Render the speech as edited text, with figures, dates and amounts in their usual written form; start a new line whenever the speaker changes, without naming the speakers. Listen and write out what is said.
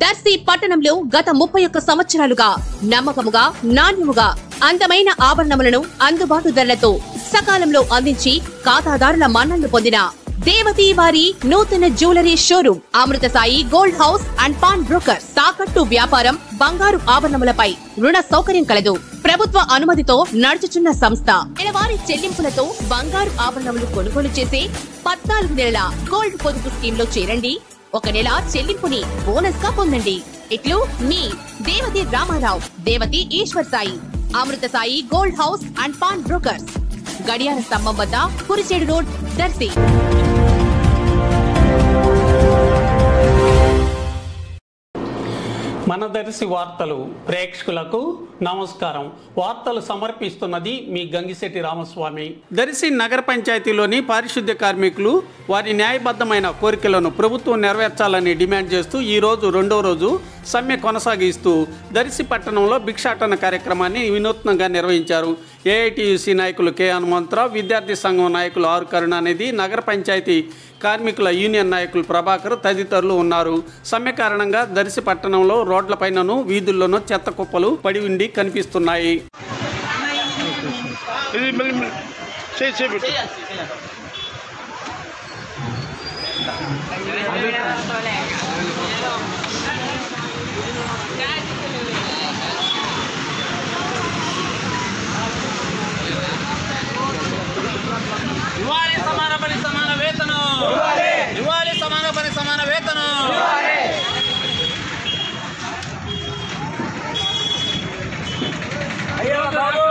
దర్శి పట్టణంలో గత 31 సంవత్సరాలుగా నమ్మకముగా నాణ్యముగా అందమైన ఆభరణములను అందుబాటు ధరలతో సకాలంలో అందించి ఖాతాదారుల మన్ననలు పొందిన దేవతి వారి నూతన jewellery showroom Amrutha Sai gold house and pawn broker. తాకట్టు వ్యాపారం, బంగారు ఆభరణములపై రుణ సౌకర్యం కలదు. ప్రభుత్వ అనుమతితో నడుచుచున్న సంస్థ. నెలవారీ చెల్లింపులతో బంగారు ఆభరణములు కొనుగోలు చేసే 14 నెలల గోల్డ్ పొదుపు స్కీమ్ లో చేరండి. 1 నెల చెల్లింపుని బోనస్ గా పొందండి. ఇట్లు మీ Devathi Ramarao, Devathi Eshwar Sai, Amrutha Sai gold house and pawn brokers, గడియార స్తంభం వద్ద, కురిచేడు రోడ్, దర్శి.
మన దర్శి వార్తలు ప్రేక్షకులకు నమస్కారం. వార్తలు సమర్పిస్తున్నది మీ గంగిశెట్టి రామస్వామి. దర్శి నగర పంచాయతీలోని పారిశుద్ధ్య కార్మికులు వారి న్యాయబద్ధమైన కోరికలను ప్రభుత్వం నెరవేర్చాలని డిమాండ్ చేస్తూ ఈరోజు 2వ రోజు సమ్మె కొనసాగిస్తూ దర్శి పట్టణంలో భిక్షాటన కార్యక్రమాన్ని వినూత్నంగా నిర్వహించారు. ఏఐటీయూసీ నాయకులు కె హనుమంతరావు, విద్యార్థి సంఘం నాయకులు ఆర్ కరుణానిధి, నగర పంచాయతీ కార్మికుల యూనియన్ నాయకులు ప్రభాకర్ తదితరులు ఉన్నారు. సమ్మె కారణంగా దర్శి పట్టణంలో రోడ్లపైనను వీధుల్లోనూ చెత్త కుప్పలు పడి ఉండి కనిపిస్తున్నాయి.
ఇవ్వాలి సమాన పని సమాన వేతనం, ఇవ్వాలి సమాన పని సమాన వేతనం. అయ్యో బాబు